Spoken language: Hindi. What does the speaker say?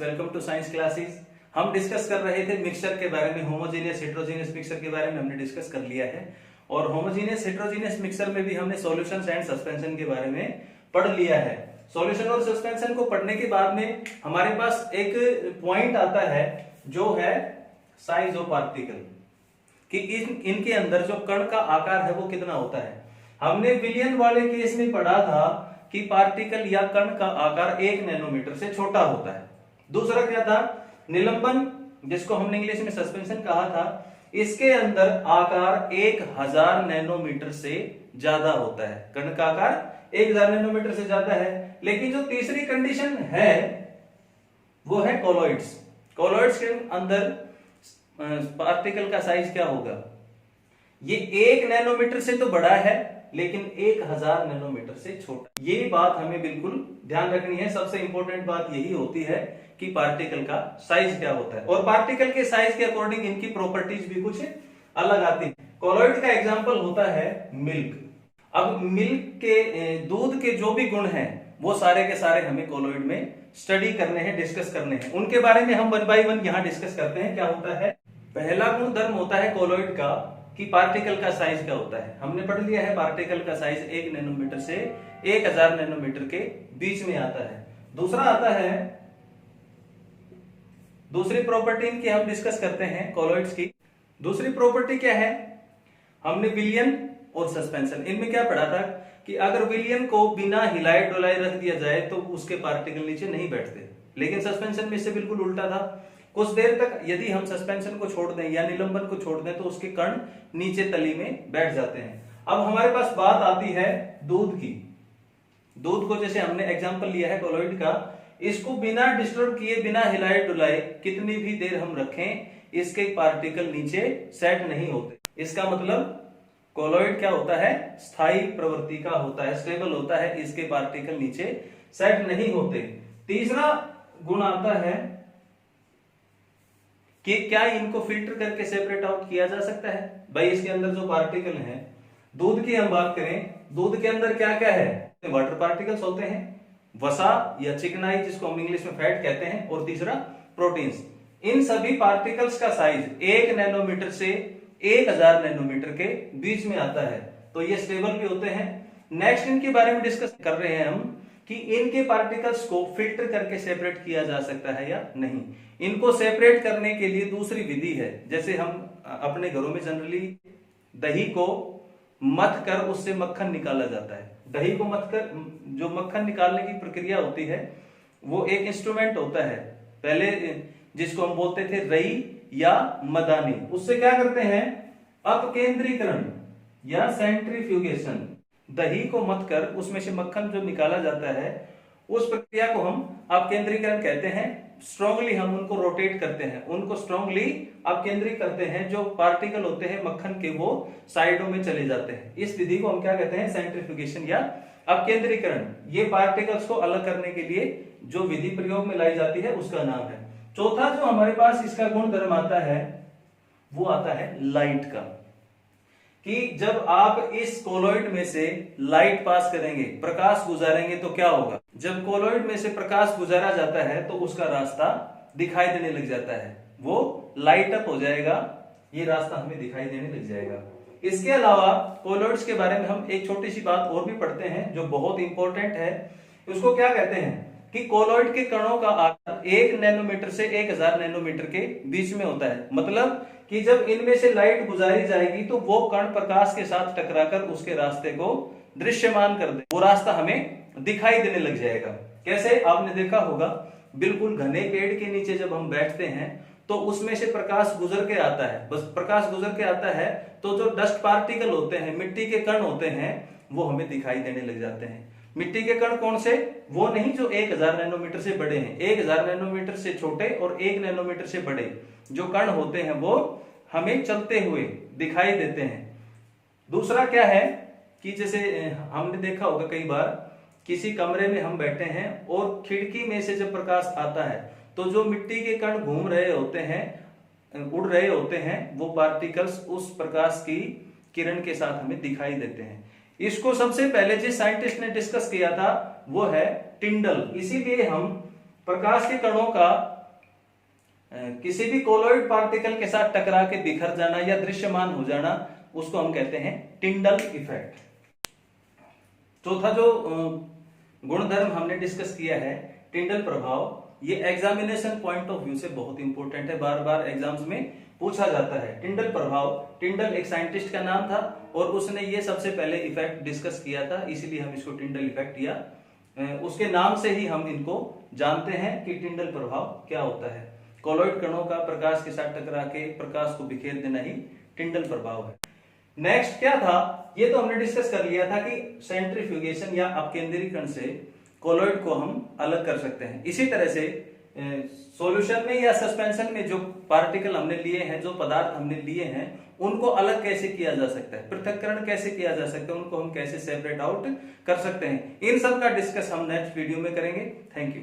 Welcome to science classes. हम डिस्कस कर रहे थे मिक्सचर के बारे में, होमोजेनियस हेटेरोजेनियस मिक्सचर के बारे में हमने डिस्कस कर लिया है। और होमोजेनियस हेटेरोजेनियस मिक्सचर में भी हमने सॉल्यूशंस एंड सस्पेंशन के बारे में पढ़ लिया है। सॉल्यूशन और सस्पेंशन को पढ़ने के बाद में हमारे पास एक पॉइंट आता है जो है साइज ऑफ पार्टिकल, कि इनके अंदर जो कण का आकार है वो कितना होता है। हमने विलियन वाले केस में पढ़ा था कि पार्टिकल या कण का आकार 1 नैनोमीटर से छोटा होता है। दूसरा क्या था, निलंबन, जिसको हमने इंग्लिश में सस्पेंशन कहा था, इसके अंदर आकार 1000 नैनोमीटर से ज्यादा होता है। कण का आकार 1000 नैनोमीटर से ज्यादा है। लेकिन जो तीसरी कंडीशन है वो है कोलॉइड्स। कोलॉइड्स के अंदर पार्टिकल का साइज क्या होगा, ये 1 नैनोमीटर से तो बड़ा है लेकिन 1000 नैनोमीटर से छोटा। ये बात हमें बिल्कुल ध्यान रखनी है। सबसे इंपॉर्टेंट बात यही होती है कि पार्टिकल का साइज क्या होता है, और पार्टिकल के साइज के अकॉर्डिंग इनकी प्रॉपर्टीज भी कुछ अलग आती है। कोलॉइड का एग्जांपल होता है मिल्क। अब मिल्क के दूध के जो भी गुण हैं वो सारे के सारे हमें कोलॉइड में स्टडी करने हैं, डिस्कस करने हैं। उनके बारे में हम 1 बाय 1 यहां डिस्कस करते हैं। क्या होता है, पहला गुणधर्म होता है कोलॉइड का कि पार्टिकल का साइज क्या होता है। हमने पढ़ लिया है पार्टिकल का साइज 1 नैनोमीटर से 1000 नैनोमीटर के बीच में आता है। दूसरा आता है, दूसरी प्रॉपर्टी इनकी हम डिस्कस करते हैं कोलॉइड्स की। दूसरी प्रॉपर्टी क्या है, हमने विलियन और सस्पेंशन, इनमें क्या पढ़ा था कि अगर विलियन को बिना हिलाए डुलाए रख दिया जाए तो उसके पार्टिकल नीचे नहीं बैठते, लेकिन सस्पेंशन में इससे बिल्कुल उल्टा था। कुछ देर तक यदि हम सस्पेंशन को छोड़ दें या निलंबन को छोड़ दें तो उसके कण नीचे तली में बैठ जाते हैं। अब हमारे पास बात आती है दूध की। दूध को जैसे हमने एग्जांपल लिया है कोलॉइड का, इसको बिना डिस्टर्ब किए, बिना हिलाए डुलाए कितनी भी देर हम रखें, इसके पार्टिकल नीचे सेट नहीं होते। इसका मतलब कोलॉइड क्या होता है, स्थायी प्रवृत्ति का होता है, स्टेबल होता है, इसके पार्टिकल नीचे सेट नहीं होते। तीसरा गुण आता है कि क्या इनको फिल्टर करके सेपरेट आउट किया जा सकता है। भाई इसके अंदर जो पार्टिकल हैं, दूध की हम बात करें, दूध के अंदर क्या क्या है, वाटर पार्टिकल्स होते हैं, वसा या चिकनाई जिसको हम इंग्लिश में फैट कहते हैं, और तीसरा प्रोटीन्स। इन सभी पार्टिकल्स का साइज 1 नैनोमीटर से 1000 नैनोमीटर के बीच में आता है, तो ये स्टेबल भी होते हैं। नेक्स्ट इनके बारे में डिस्कस कर रहे हैं हम कि इनके पार्टिकल्स को फिल्टर करके सेपरेट किया जा सकता है या नहीं। इनको सेपरेट करने के लिए दूसरी विधि है। जैसे हम अपने घरों में जनरली दही को मथ कर उससे मक्खन निकाला जाता है। दही को मथ कर जो मक्खन निकालने की प्रक्रिया होती है वो एक इंस्ट्रूमेंट होता है, पहले जिसको हम बोलते थे रई या मदानी। उससे क्या करते हैं, अपकेंद्रीकरण या सेंट्रीफ्यूगेशन। दही को मथ कर उसमें से मक्खन जो निकाला जाता है उस प्रक्रिया को हम अपकेंद्रीकरण कहते हैं। स्ट्रांगली हम उनको रोटेट करते हैं, उनको स्ट्रांगली अपकेंद्रित करते हैं। जो पार्टिकल होते हैं मक्खन के वो साइडों में चले जाते हैं। इस विधि को हम क्या कहते हैं, सेंट्रीफ्यूगेशन या अपकेंद्रीकरण। ये पार्टिकल्स को अलग करने के लिए जो विधि प्रयोग में लाई जाती है उसका नाम है। चौथा जो हमारे पास इसका गुणधर्म आता है वो आता है लाइट का, कि जब आप इस कोलॉइड में से लाइट पास करेंगे, प्रकाश गुजारेंगे, तो क्या होगा, जब कोलॉइड में से प्रकाश गुजारा जाता है तो उसका रास्ता दिखाई देने लग जाता है, वो लाइट अप हो जाएगा, ये रास्ता हमें दिखाई देने लग जाएगा। इसके अलावा कोलॉइड्स के बारे में हम एक छोटी सी बात और भी पढ़ते हैं जो बहुत इंपॉर्टेंट है। उसको क्या कहते हैं कि कोलॉइड के कणों का आकार 1 नैनोमीटर से 1000 नैनोमीटर के बीच में होता है। मतलब कि जब इनमें से लाइट गुजारी जाएगी तो वो कण प्रकाश के साथ टकराकर उसके रास्ते को दृश्यमान कर दे, वो रास्ता हमें दिखाई देने लग जाएगा। कैसे, आपने देखा होगा बिल्कुल घने पेड़ के नीचे जब हम बैठते हैं तो उसमें से प्रकाश गुजर के आता है, बस प्रकाश गुजर के आता है तो जो डस्ट पार्टिकल होते हैं, मिट्टी के कण होते हैं, वो हमें दिखाई देने लग जाते हैं। मिट्टी के कण कौन से, वो नहीं जो 1000 नैनोमीटर से बड़े हैं, 1000 नैनोमीटर से छोटे और 1 नैनोमीटर से बड़े जो कण होते हैं वो हमें चलते हुए दिखाई देते हैं। दूसरा क्या है कि जैसे हमने देखा होगा कई बार किसी कमरे में हम बैठे हैं और खिड़की में से जब प्रकाश आता है तो जो मिट्टी के कण घूम रहे होते हैं, उड़ रहे होते हैं, वो पार्टिकल्स उस प्रकाश की किरण के साथ हमें दिखाई देते हैं। इसको सबसे पहले जिस साइंटिस्ट ने डिस्कस किया था वो है टिंडल। इसीलिए हम प्रकाश के कणों का किसी भी कोलॉइड पार्टिकल के साथ टकरा के बिखर जाना या दृश्यमान हो जाना, उसको हम कहते हैं टिंडल इफेक्ट। चौथा जो गुणधर्म हमने डिस्कस किया है, टिंडल प्रभाव, ये एग्जामिनेशन पॉइंट ऑफ व्यू से बहुत इंपॉर्टेंट है, बार बार एग्जाम्स में पूछा जाता है। टिंडल प्रभाव, टिंडल एक साइंटिस्ट का नाम था और उसने ये सबसे पहले इफेक्ट डिस्कस किया था, इसीलिए हम इसको टिंडल इफेक्ट या उसके नाम से ही हम इनको जानते हैं कि टिंडल प्रभाव क्या होता है। कोलॉइड कणों का प्रकाश के साथ टकरा के प्रकाश को बिखेर देना ही टिंडल प्रभाव है। नेक्स्ट क्या था, ये तो हमने डिस्कस कर लिया था कि सेंट्रीफ्यूगेशन या अपकेंद्रीकरण से कोलॉइड को हम अलग कर सकते हैं। इसी तरह से सॉल्यूशन में या सस्पेंशन में जो पार्टिकल हमने लिए हैं, जो पदार्थ हमने लिए हैं, उनको अलग कैसे किया जा सकता है, पृथक्करण कैसे किया जा सकता है, उनको हम कैसे सेपरेट आउट कर सकते हैं, इन सब का डिस्कस हम नेक्स्ट वीडियो में करेंगे। Thank you.